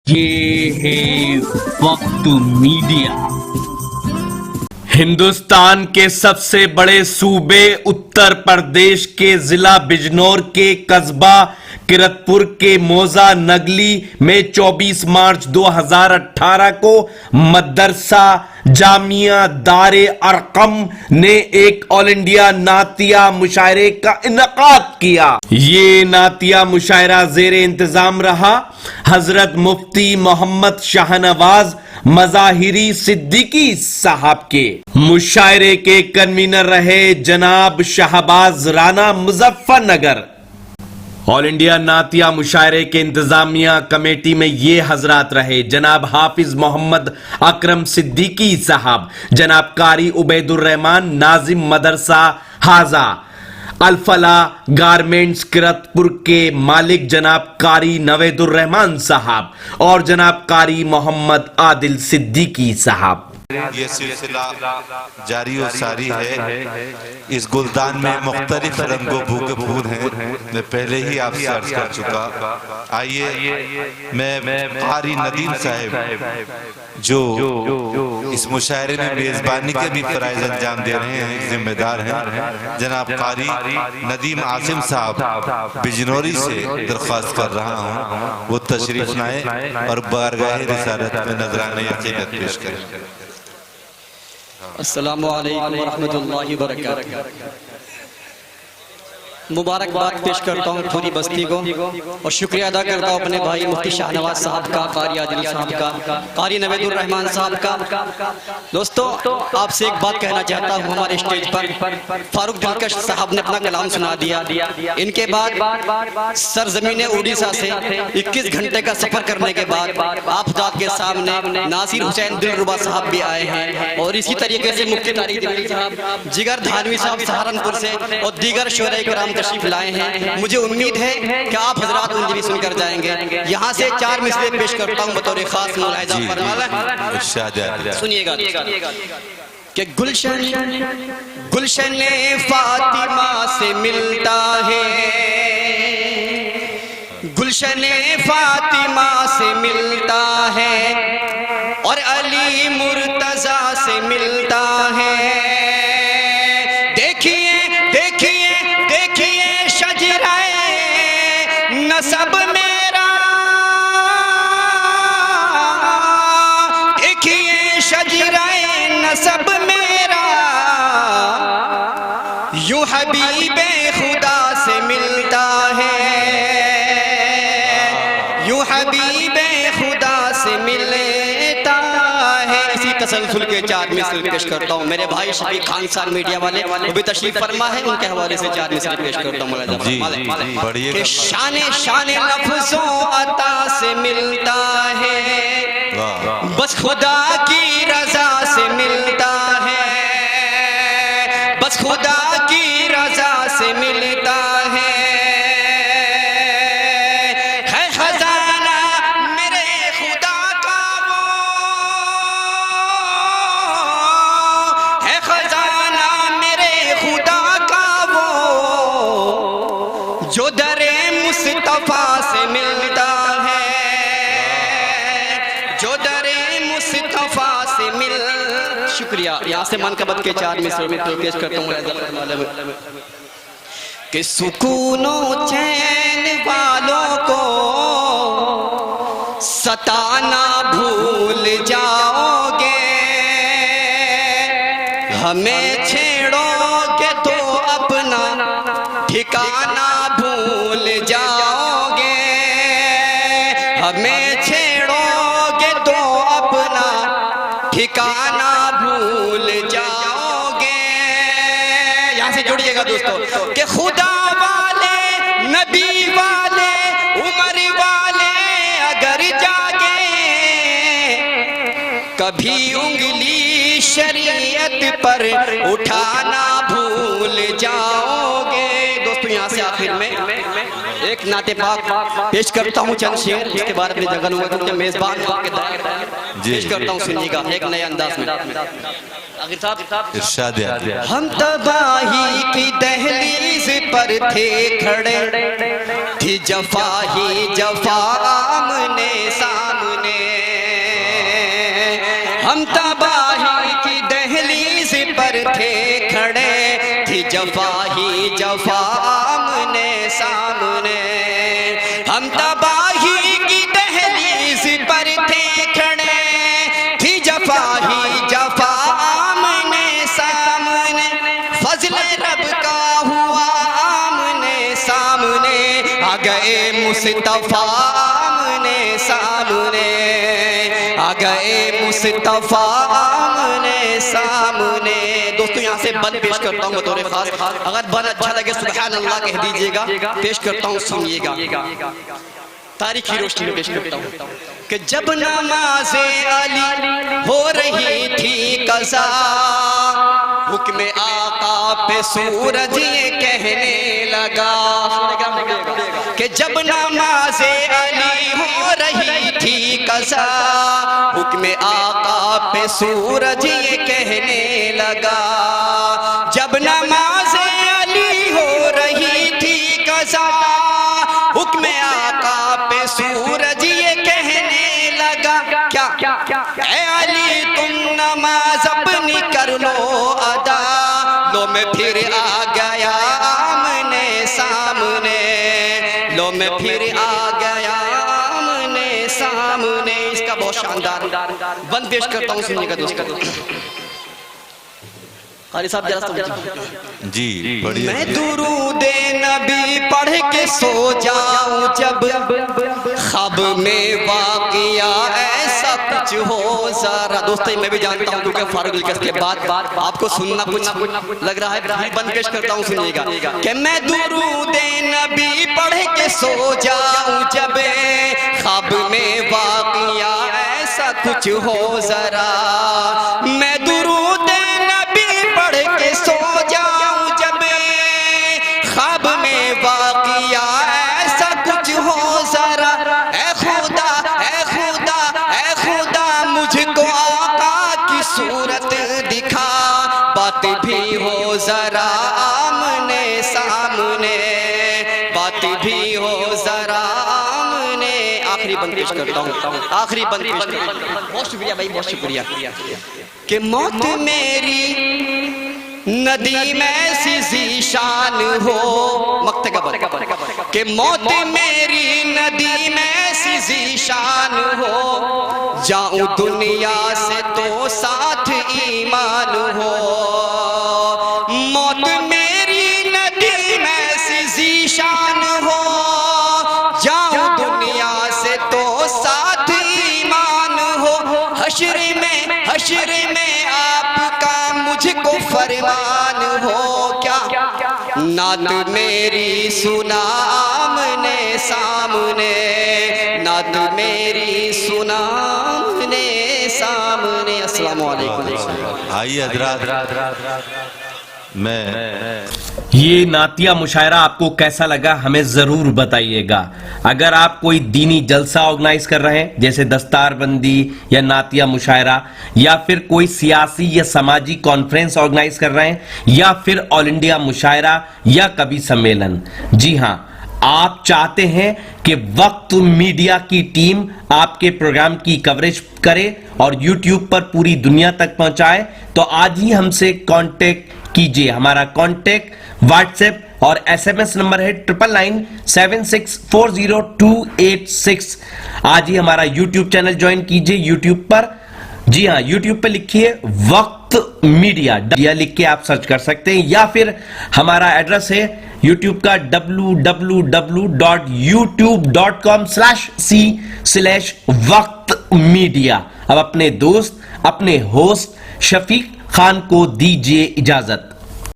یہ ہے وقت میڈیا۔ ہندوستان کے سب سے بڑے صوبے اتر پردیش کے ضلع بجنور کے قصبہ کرتپور کے موزہ نگلی میں 24 مارچ 2018 کو مدرسہ جامعہ دار ارقم نے ایک آل انڈیا نعتیہ مشاعرے کا انعقاد کیا۔ یہ نعتیہ مشاعرہ زیر انتظام رہا حضرت مفتی محمد شاہنواز مظاہری صدیقی صاحب کے۔ مشاعرے کے کنوینر رہے جناب شہباز رانا مظفر نگر۔ آل انڈیا نعتیہ مشاعرے کے انتظامیہ کمیٹی میں یہ حضرات رہے جناب حافظ محمد اکرم صدیقی صاحب، جناب قاری عبید الرحمن ناظم مدرسہ حاضہ الفلاح گارمنٹس کرتپور کے مالک جناب قاری نوید الرحمن صاحب اور جناب قاری محمد عادل صدیقی صاحب۔ یہ سلسلہ جاری و ساری ہے۔ اس گلدان میں مختلف رنگ و بو کے پھول ہیں، میں پہلے ہی آپ سے عرض کر چکا۔ آئیے میں قاری ندیم صاحب جو اس مشاعرے میں میزبانی کے بھی فرائض انجام دے رہے ہیں، ذمہ دار ہیں، جناب قاری ندیم عاصم صاحب بجنوری سے درخواست کر رہا ہوں وہ تشریف لائیں اور بارگاہ رسالت میں نذرانہ عقیدت پیش کریں۔ السلام علیکم ورحمۃ اللہ وبرکاتہ۔ مبارکباد پیش کرتا ہوں پوری بستی کو اور شکریہ ادا کرتا ہوں اپنے بھائی مفتی شاہنواز صاحب کا، قاری عادل صاحب کا، قاری نوید الرحمن صاحب کا۔ دوستو آپ سے ایک بات کہنا چاہتا ہوں، ہمارے اسٹیج پر فاروق دلکش صاحب نے اپنا کلام سنا دیا۔ ان کے بعد سرزمین اڑیسہ سے 21 گھنٹے کا سفر کرنے کے بعد آپ حضرات کے سامنے ناصر حسین دلربا صاحب بھی آئے ہیں اور اسی طریقے سے مفتی طارق دلائی صاحب، جگر دھانوی صاحب سہارنپور سے اور دیگر شعراء کرام تشریف لائے ہیں۔ مجھے امید ہے کہ آپ حضرات ان بھی سن کر جائیں گے۔ یہاں سے 4 مصرے پیش کرتا ہوں بطور خاص ملاحظہ فرمائیں، سنیے گا کہ گلشن فاطمہ سے ملتا ہے، گلشن فاطمہ سے ملتا ہے اور علی مرتضیٰ سے ملتا ہے۔ نسب میرا دیکھیے شجرہ نسب میرا یوں حبیب خدا سے ملتا ہے، یوں حبیب خدا سے ملتا ہے۔ اسی تسلسل کے 4 مصرے پیش کرتا ہوں۔ میرے بھائی شفیق خان صاحب میڈیا والے وہ بھی تشریف فرما ہے، ان کے حوالے سے 4 مصرے پیش کرتا ہوں۔ کہ شان لفظوں عطا سے ملتا ہے، بس خدا کی رضا سے ملتا ہے، بس خدا کی رضا سے ملتا ہے۔ ہے خزانہ میرے خدا کا وہ، ہے خزانہ میرے خدا کا وہ جو در مصطفیٰ سے ملتا ہے، جو در مصطفیٰ سے شکریہ۔ یہاں سے منقبت کے 4 مصرے پیش کرتا ہوں کہ سکون و چین والوں کو ستانا بھول جاؤ گے، ہمیں چھیڑو گے تو اپنا ٹھکانہ بھول جاؤ گے، ہمیں چھیڑو گے تو اپنا ٹھکانہ بھول جاؤ گے۔ یہاں سے جڑیے گا دوستو کہ خدا والے، نبی والے، عمر والے اگر جاگے کبھی انگلی شریعت پر اٹھانا بھول جاؤ گے۔ دوستو یہاں سے آخر میں ایک نعت پاک پیش کرتا ہوں، چند شعر اس کے بعد اپنی جگہ لوں گا کیونکہ میزبان کے دائر پیش کرتا ہوں، سنیے گا ایک نئے انداز میں۔ ارشاد ہے ہم تباہی کی دہلیز پر تھے کھڑے، تھی جفا ہی جفا آمنے سامنے، تھے کھڑے تھی جفا ہی جفا آمنے سامنے ہم تباہی کی دہلیز پر تھے کھڑے تھی جفا ہی جفا آمنے سامنے فضل رب کا ہوا آمنے سامنے آ گئے مصطفیٰ آمنے سامنے آ گئے مصطفیٰ آمنے سامنے دوستو یہاں سے بند پیش کرتا ہوں بطور خاص اگر بند اچھا لگے سبحان اللہ کہہ دیجئے گا پیش کرتا ہوں سنیے گا تاریخی روشنی میں پیش کرتا ہوں کہ جب نماز علی ہو رہی تھی قضا حکم آقا پہ سورج یہ کہنے لگا کہ جب نماز علی ہو رہی تھی قضا حکم آقا پہ سورج یہ کہنے لگا جب نماز علی ہو رہی تھی قضا حکم آقا پہ سورج یہ کہنے لگا کیا اے علی تم نماز اپنی کر لو ادا لو میں پھر آ گیا آمنے سامنے لو میں پھر آ گیا آمنے سامنے اس کا بہت شاندار بند پیش کرتا ہوں سننے کا دوست قاری صاحب جرا سمجھیں جی بڑھیا میں درود نبی پڑھ کے سو جاؤں جب خواب میں واقعہ ایسا کچھ ہو ذرا دوستو میں بھی جانتا ہوں کیونکہ فاروق القص کے بعد آپ کو سننا کچھ لگ رہا ہے پھر بند پیش کرتا ہوں سنیے گا کہ میں درود نبی پڑھ کے سو جاؤں جب خواب میں واقعہ ایسا کچھ ہو ذرا میں درود پڑھ کے سو جاؤں جب خواب میں واقعہ ایسا کچھ ہو ذرا اے خدا اے خدا اے خدا مجھ کو آقا کی صورت دکھا بات بھی ہو ذرا آمنے سامنے بات بھی ہو ذرا آمنے آخری بند پیش کرتا ہوں آخری بند پیش کرتا ہوں بہت شکریہ بھائی بہت شکریہ کہ موت میری ندیم ایسی ذیشان ہو مکتگب کہ موت میری ندیم ایسی ذیشان ہو جاؤں دنیا سے تو ساتھ ایمان ہو موت میری ندیم ایسی ذیشان ہو جاؤں دنیا سے تو ساتھ ایمان ہو حشر میں آپ کا مجھ کو فرمان ہو کیا نعت میری سنا آمنے سامنے نعت میری سنا آمنے سامنے السلام علیکم آئیے حضرات میں یہ نعتیہ مشاعرہ آپ کو کیسا لگا ہمیں ضرور بتائیے گا. اگر آپ کوئی دینی جلسہ آرگنائز کر رہے ہیں جیسے دستار بندی یا نعتیہ مشاعرہ، یا پھر کوئی سیاسی یا سماجی کانفرنس آرگنائز کر رہے ہیں، یا پھر آل انڈیا مشاعرہ یا کبھی سمیلن، جی ہاں آپ چاہتے ہیں کہ وقت میڈیا کی ٹیم آپ کے پروگرام کی کوریج کرے اور یوٹیوب پر پوری دنیا تک پہنچائے، تو آج ہی ہم سے کانٹیکٹ کیجئے. ہمارا کانٹیکٹ واٹس ایپ اور ایس ایم ایس نمبر ہے 9997640286. آج ہی ہمارا یوٹیوب چینل جوائن کیجئے یوٹیوب پر. جی ہاں یوٹیوب پہ لکھیے وقت میڈیا لکھ کے آپ سرچ کر سکتے ہیں، یا پھر ہمارا ایڈریس ہے یوٹیوب کا www.youtube.com/c/وقت میڈیا. اب اپنے دوست اپنے ہوسٹ شفیق خان کو دیجئے اجازت.